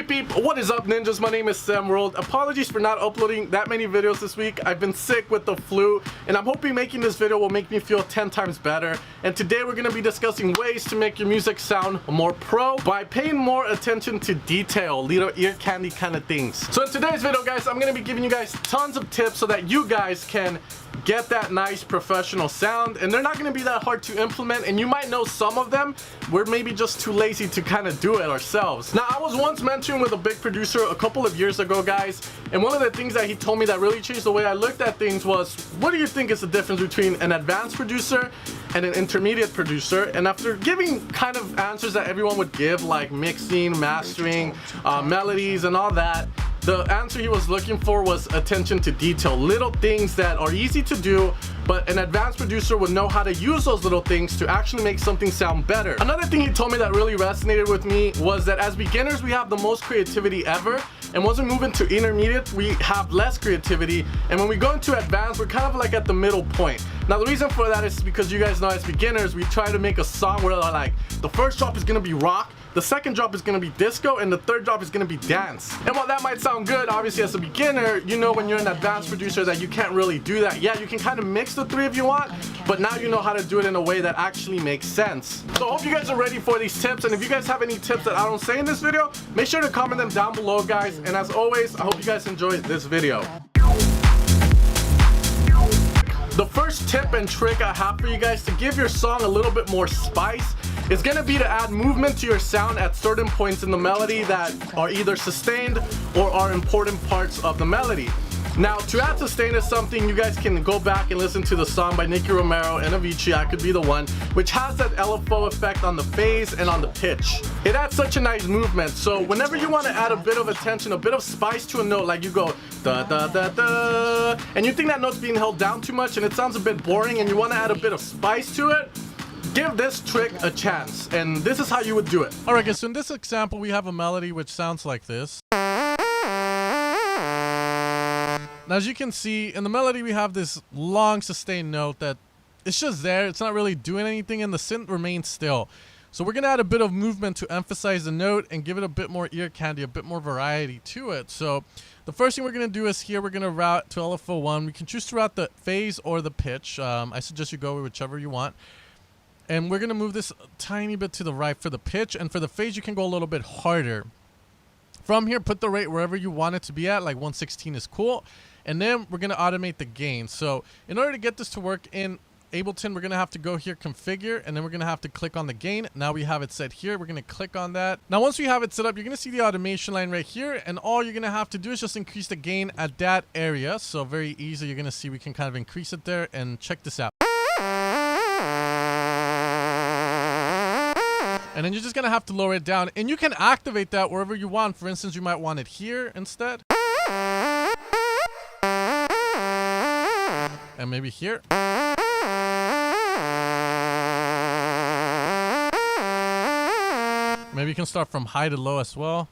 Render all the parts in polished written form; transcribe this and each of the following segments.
Peep peep, what is up ninjas? My name is Sam World. Apologies for not uploading that many videos this week. I've been sick with the flu and I'm hoping making this video will make me feel 10 times better. And today we're going to be discussing ways to make your music sound more pro by paying more attention to detail, little ear candy kind of things. So in today's video guys, I'm going to be giving you guys tons of tips so that you guys can get that nice professional sound, and they're not going to be that hard to implement, and you might know some of them. We're maybe just too lazy to kind of do it ourselves. Now I was once mentoring with a big producer a couple of years ago guys, and one of the things that he told me that really changed the way I looked at things was, what do you think is the difference between an advanced producer and an intermediate producer? And after giving kind of answers that everyone would give, like mixing, mastering, melodies and all that, the answer he was looking for was attention to detail. Little things that are easy to do, but an advanced producer would know how to use those little things to actually make something sound better. Another thing he told me that really resonated with me was that as beginners, we have the most creativity ever. And once we move into intermediate, we have less creativity. And when we go into advanced, we're kind of like at the middle point. Now the reason for that is because you guys know as beginners, we try to make a song where like the first drop is gonna be rock, the second drop is gonna be disco, and the third drop is gonna be dance. And while that might sound good, obviously as a beginner, you know when you're an advanced producer that you can't really do that. Yeah, you can kind of mix the three if you want, but now you know how to do it in a way that actually makes sense. So I hope you guys are ready for these tips, and if you guys have any tips that I don't say in this video, make sure to comment them down below guys. And as always, I hope you guys enjoyed this video. The first tip and trick I have for you guys to give your song a little bit more spice is gonna be to add movement to your sound at certain points in the melody that are either sustained or are important parts of the melody. Now, to add sustain is something you guys can go back and listen to the song by Nicky Romero and Avicii, I Could Be the One, which has that LFO effect on the phase and on the pitch. It adds such a nice movement, so whenever you want to add a bit of attention, a bit of spice to a note, like you go da da da da, and you think that note's being held down too much and it sounds a bit boring and you want to add a bit of spice to it, give this trick a chance, and this is how you would do it. Alright guys, so in this example we have a melody which sounds like this. Now as you can see, in the melody we have this long sustained note that it's just there, it's not really doing anything, and the synth remains still. So we're gonna add a bit of movement to emphasize the note and give it a bit more ear candy, a bit more variety to it. So the first thing we're gonna do is here we're gonna route to LFO1. We can choose to route the phase or the pitch. I suggest you go with whichever you want. And we're gonna move this a tiny bit to the right for the pitch, and for the phase you can go a little bit harder. From here, put the rate wherever you want it to be at, like 116 is cool. And then we're gonna automate the gain. So in order to get this to work in Ableton, we're gonna have to go here, configure, and then we're gonna have to click on the gain. Now we have it set here, we're gonna click on that. Now once we have it set up, you're gonna see the automation line right here, and all you're gonna have to do is just increase the gain at that area. So very easy, you're gonna see we can kind of increase it there, and check this out. And then you're just gonna have to lower it down, and you can activate that wherever you want. For instance, you might want it here instead. And maybe here. Maybe you can start from high to low as well.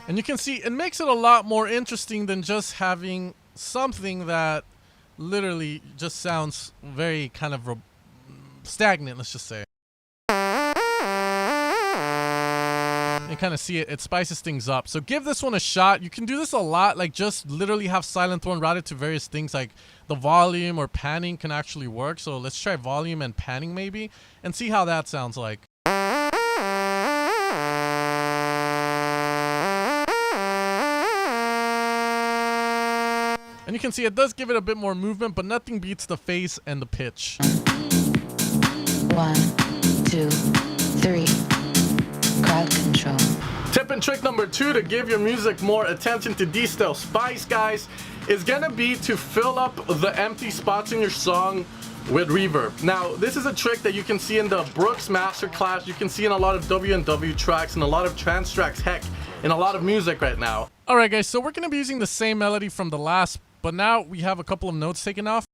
And you can see it makes it a lot more interesting than just having something that literally just sounds very kind of stagnant, let's just say. You kind of see it spices things up. So give this one a shot. You can do this a lot, like just literally have silent tone routed to various things, like the volume or panning can actually work. So let's try volume and panning maybe and see how that sounds like. And you can see it does give it a bit more movement, but nothing beats the phase and the pitch. 1, 2, 3. Crowd control. Tip and trick number 2 to give your music more attention to detail spice, guys, is gonna be to fill up the empty spots in your song with reverb. Now, this is a trick that you can see in the Brooks Masterclass. You can see in a lot of W&W tracks and a lot of trance tracks, heck, in a lot of music right now. Alright guys, so we're gonna be using the same melody from the last, but now we have a couple of notes taken off.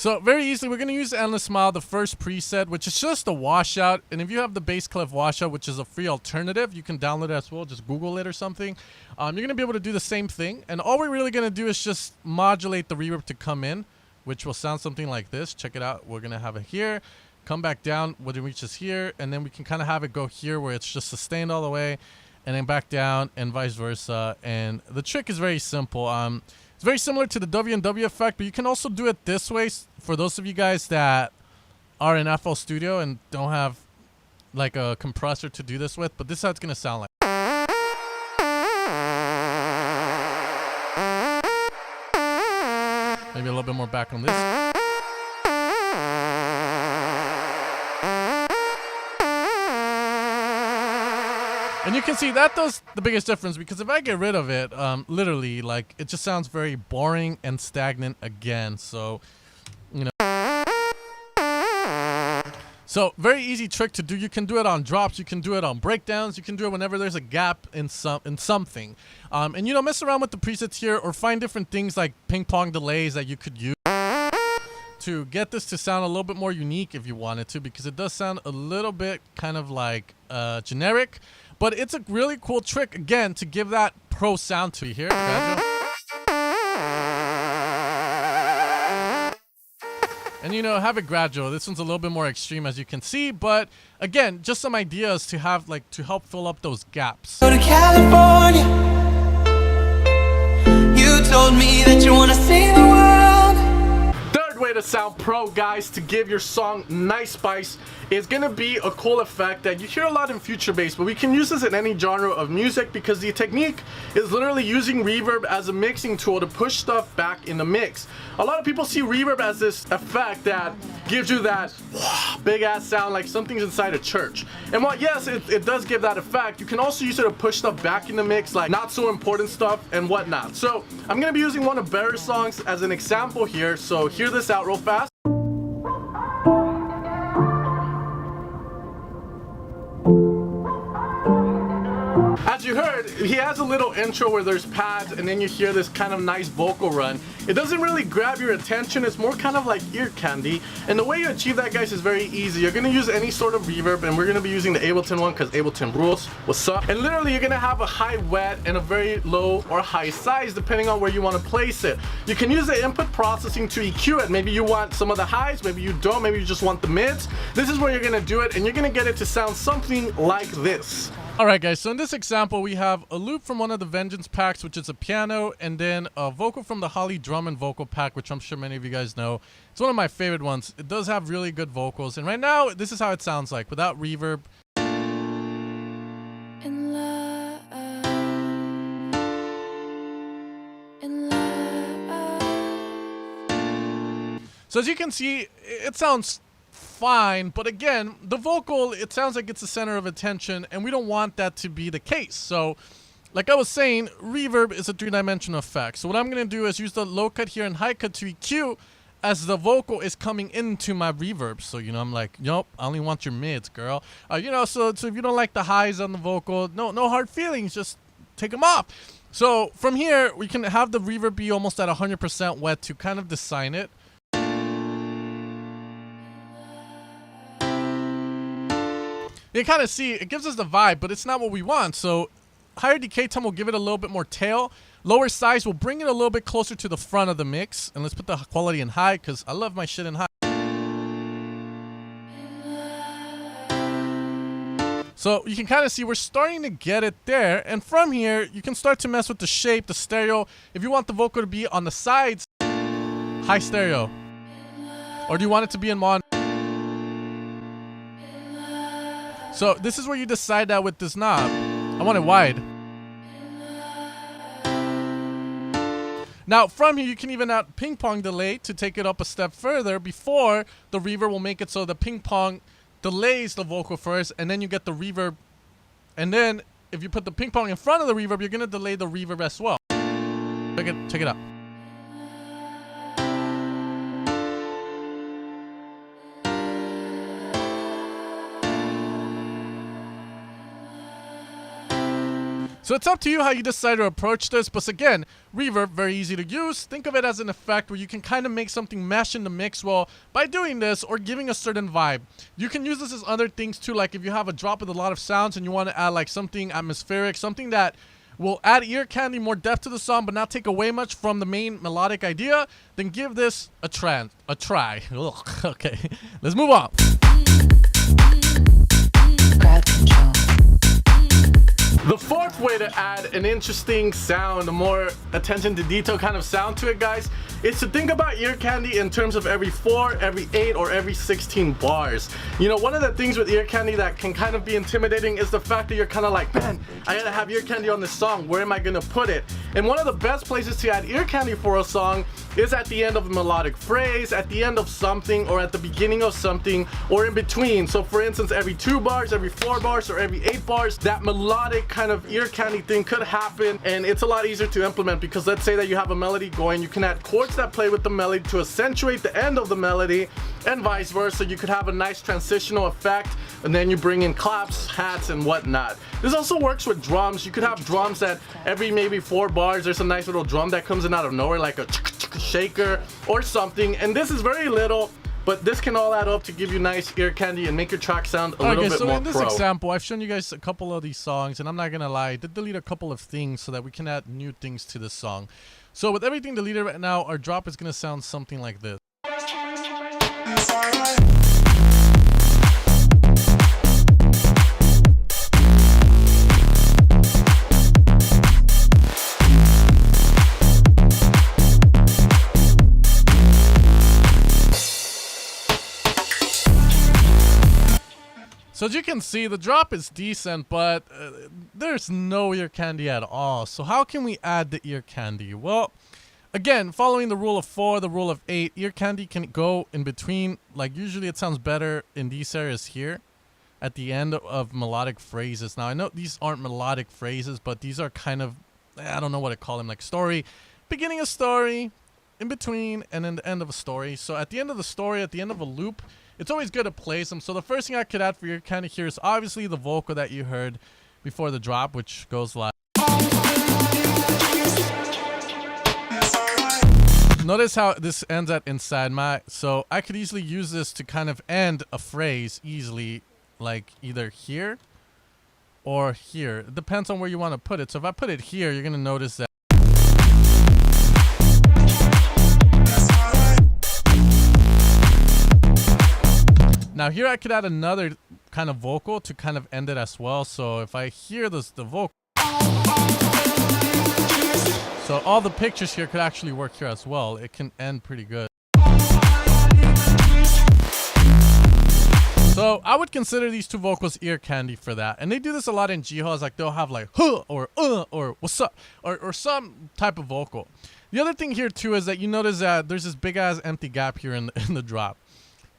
So very easily, we're going to use Endless Smile, the first preset, which is just a washout. And if you have the bass clef washout, which is a free alternative, you can download it as well. Just Google it or something. You're going to be able to do the same thing. And all we're really going to do is just modulate the reverb to come in, which will sound something like this. Check it out. We're going to have it here, come back down when it reaches here, and then we can kind of have it go here where it's just sustained all the way, and then back down, and vice versa. And the trick is very simple. It's very similar to the W&W effect, but you can also do it this way for those of you guys that are in FL Studio and don't have like a compressor to do this with. But this is how it's going to sound like. Maybe a little bit more back on this. And you can see that does the biggest difference, because if I get rid of it, literally, like, it just sounds very boring and stagnant again. So, you know. So, very easy trick to do. You can do it on drops. You can do it on breakdowns. You can do it whenever there's a gap in something. And, you know, mess around with the presets here, or find different things like ping pong delays that you could use to get this to sound a little bit more unique if you wanted to, because it does sound a little bit kind of like generic. But it's a really cool trick, again, to give that pro sound to you here. And, you know, have it gradual. This one's a little bit more extreme, as you can see. But, again, just some ideas to have, like, to help fill up those gaps. Go to California. You told me that you want to see the world. Third way to sound pro, guys, to give your song nice spice is gonna be a cool effect that you hear a lot in future bass, but we can use this in any genre of music, because the technique is literally using reverb as a mixing tool to push stuff back in the mix. A lot of people see reverb as this effect that gives you that big ass sound like something's inside a church. And while yes, it does give that effect, you can also use it to push stuff back in the mix, like not so important stuff and whatnot. So I'm gonna be using one of Barry's songs as an example here, so hear this out real fast. As you heard, he has a little intro where there's pads, and then you hear this kind of nice vocal run. It doesn't really grab your attention, it's more kind of like ear candy. And the way you achieve that, guys, is very easy. You're gonna use any sort of reverb, and we're gonna be using the Ableton one because Ableton rules. What's up? And literally, you're gonna have a high wet and a very low or high size, depending on where you want to place it. You can use the input processing to EQ it. Maybe you want some of the highs, maybe you don't, maybe you just want the mids. This is where you're gonna do it, and you're gonna get it to sound something like this. Alright guys, so in this example we have a loop from one of the Vengeance packs, which is a piano, and then a vocal from the Holly drum and vocal pack, which I'm sure many of you guys know. It's one of my favorite ones. It does have really good vocals, and right now this is how it sounds like without reverb. In love, in love. So as you can see, it sounds fine, but again, the vocal, it sounds like it's the center of attention, and we don't want that to be the case. So like I was saying, reverb is a three-dimensional effect. So what I'm going to do is use the low cut here and high cut to EQ as the vocal is coming into my reverb. So, you know, I'm like, nope, I only want your mids, girl. You know, so if you don't like the highs on the vocal, no hard feelings, just take them off. So from here, we can have the reverb be almost at 100% wet to kind of design it. You kind of see, it gives us the vibe, but it's not what we want. So higher decay time will give it a little bit more tail. Lower size will bring it a little bit closer to the front of the mix. And let's put the quality in high, because I love my shit in high. So you can kind of see we're starting to get it there. And from here, you can start to mess with the shape, the stereo. If you want the vocal to be on the sides, high stereo. Or do you want it to be in mono? So this is where you decide that with this knob. I want it wide. Now from here, you can even add ping pong delay to take it up a step further before the reverb will make it so the ping pong delays the vocal first, and then you get the reverb. And then if you put the ping pong in front of the reverb, you're gonna delay the reverb as well. Check it out. So it's up to you how you decide to approach this, but again, reverb, very easy to use. Think of it as an effect where you can kind of make something mesh in the mix well by doing this or giving a certain vibe. You can use this as other things too, like if you have a drop with a lot of sounds and you want to add like something atmospheric, something that will add ear candy, more depth to the song, but not take away much from the main melodic idea, then give this a try. Ugh, okay, let's move on. Crowd control. The fourth way to add an interesting sound, a more attention to detail kind of sound to it, guys, is to think about ear candy in terms of every 4, every 8, or every 16 bars. You know, one of the things with ear candy that can kind of be intimidating is the fact that you're kind of like, man, I gotta have ear candy on this song, where am I gonna put it? And one of the best places to add ear candy for a song is at the end of a melodic phrase, at the end of something, or at the beginning of something, or in between. So for instance, every 2 bars, every 4 bars, or every 8 bars, that melodic kind of ear candy thing could happen, and it's a lot easier to implement because let's say that you have a melody going, you can add chords that play with the melody to accentuate the end of the melody, and vice versa. You could have a nice transitional effect, and then you bring in claps, hats, and whatnot. This also works with drums. You could have drums that every maybe 4 bars, there's a nice little drum that comes in out of nowhere, like a shaker or something, and this is very little, but this can all add up to give you nice ear candy and make your track sound a little bit so more in this pro. example, I've shown you guys a couple of these songs, and I'm not gonna lie, I did delete a couple of things so that we can add new things to this song. So with everything deleted right now, our drop is gonna sound something like this. So as you can see, the drop is decent, but there's no ear candy at all. So how can we add the ear candy? Well, again, following the rule of 4, the rule of 8, ear candy can go in between. Like usually it sounds better in these areas here at the end of melodic phrases. Now I know these aren't melodic phrases, but these are kind of, I don't know what to call them, like story, beginning a story, in between, and then the end of a story. So at the end of the story, at the end of a loop, it's always good to place them. So the first thing I could add for ear candy here is obviously the vocal that you heard before the drop, which goes like. Notice how this ends at inside my, so I could easily use this to kind of end a phrase easily, like either here or here. It depends on where you want to put it. So if I put it here, you're going to notice that. Now here I could add another kind of vocal to kind of end it as well. So if I hear the vocal, so all the pictures here could actually work here as well. It can end pretty good. So I would consider these 2 vocals ear candy for that. And they do this a lot in G-Halls, like they'll have like huh or what's up or some type of vocal. The other thing here too is that you notice that there's this big ass empty gap here in the drop.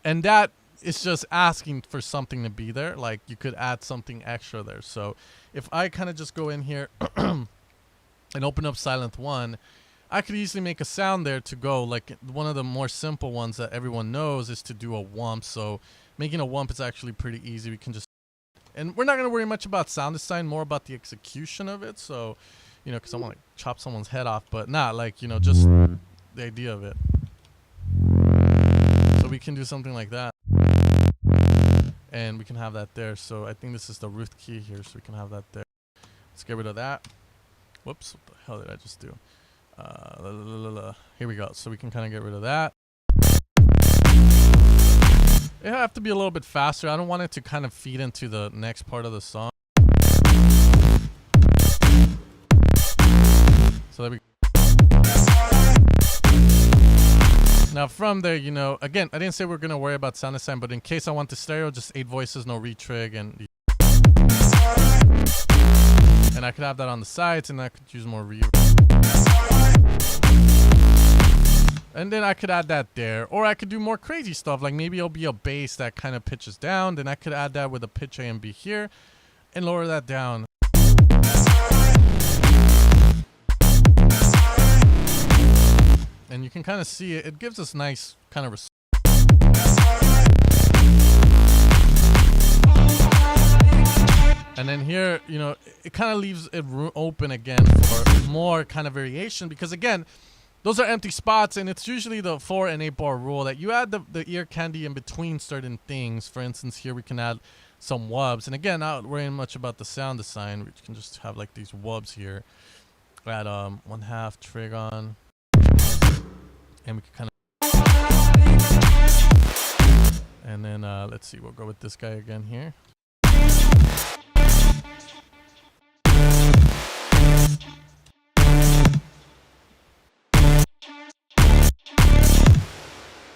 And that it's just asking for something to be there. Like you could add something extra there. So if I kind of just go in here and open up silent 1, I could easily make a sound there to go. Like one of the more simple ones that everyone knows is to do a wump. So making a wump is actually pretty easy. We can just, and we're not going to worry much about sound design, more about the execution of it. So, you know, because I want to chop someone's head off, but not like, you know, just the idea of it. So we can do something like that. And we can have that there. So I think this is the root key here. So we can have that there. Let's get rid of that. Whoops. What the hell did I just do? Here we go. So we can kind of get rid of that. It have to be a little bit faster. I don't want it to kind of feed into the next part of the song. So there we go. Now from there, you know, again, I didn't say we're going to worry about sound design, but in case I want the stereo, just 8 voices, no retrig, and I could have that on the sides, and I could use more reverb. And then I could add that there, or I could do more crazy stuff, like maybe it'll be a bass that kind of pitches down, then I could add that with a pitch A and B here, and lower that down. And you can kind of see it. It gives us nice kind of. And then here, you know, it kind of leaves it open again for more kind of variation, because again, those are empty spots, and it's usually the 4 and 8 bar rule that you add the ear candy in between certain things. For instance, here we can add some wubs, and again, not worrying much about the sound design. We can just have like these wubs here. Add 1/2 trigon, and we can kind of, and then let's see, we'll go with this guy again here.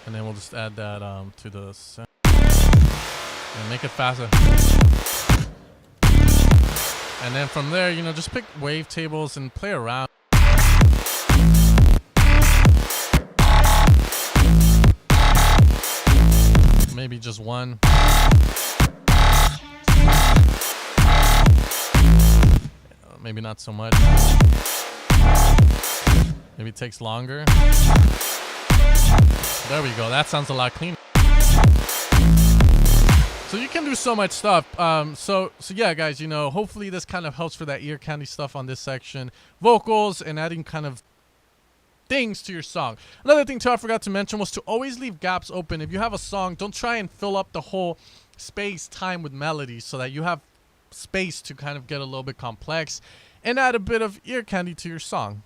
And then we'll just add that to the sound and make it faster. And then from there, you know, just pick wavetables and play around. Maybe just one. Maybe not so much. Maybe it takes longer. There we go. That sounds a lot cleaner. So you can do so much stuff. So yeah, guys, you know, hopefully this kind of helps for that ear candy stuff on this section. Vocals and adding kind of things to your song. Another thing too I forgot to mention was to always leave gaps open. If you have a song, don't try and fill up the whole space time with melodies, so that you have space to kind of get a little bit complex and add a bit of ear candy to your song.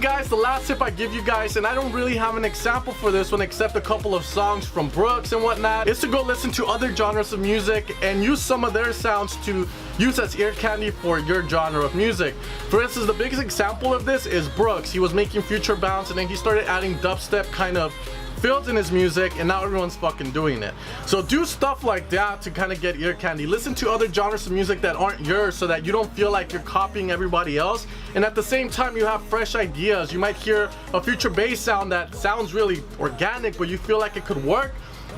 Guys, the last tip I give you guys, and I don't really have an example for this one except a couple of songs from Brooks and whatnot, is to go listen to other genres of music and use some of their sounds to use as ear candy for your genre of music. For instance, the biggest example of this is Brooks. He was making future bounce, and then he started adding dubstep kind of fields in his music, and now everyone's fucking doing it. So do stuff like that to kind of get ear candy. Listen to other genres of music that aren't yours, so that you don't feel like you're copying everybody else, and at the same time you have fresh ideas. You might hear a future bass sound that sounds really organic, but you feel like it could work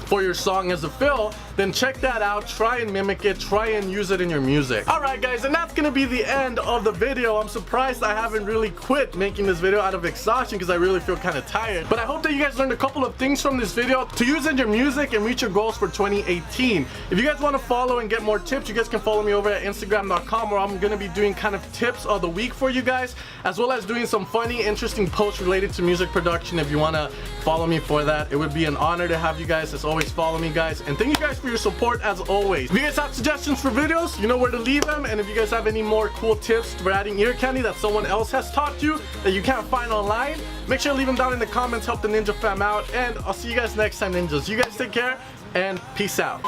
for your song as a fill. Then check that out, try and mimic it, try and use it in your music. Alright guys, and that's gonna be the end of the video. I'm surprised I haven't really quit making this video out of exhaustion, because I really feel kind of tired. But I hope that you guys learned a couple of things from this video to use in your music and reach your goals for 2018. If you guys want to follow and get more tips, you guys can follow me over at Instagram.com, where I'm gonna be doing kind of tips of the week for you guys, as well as doing some funny, interesting posts related to music production. If you want to follow me for that, it would be an honor to have you guys. As always, follow me guys, and thank you guys for your support as always. If you guys have suggestions for videos, you know where to leave them, and if you guys have any more cool tips for adding ear candy that someone else has taught you that you can't find online, make sure to leave them down in the comments. Help the Ninja fam out, and I'll see you guys next time, ninjas. You guys take care and peace out.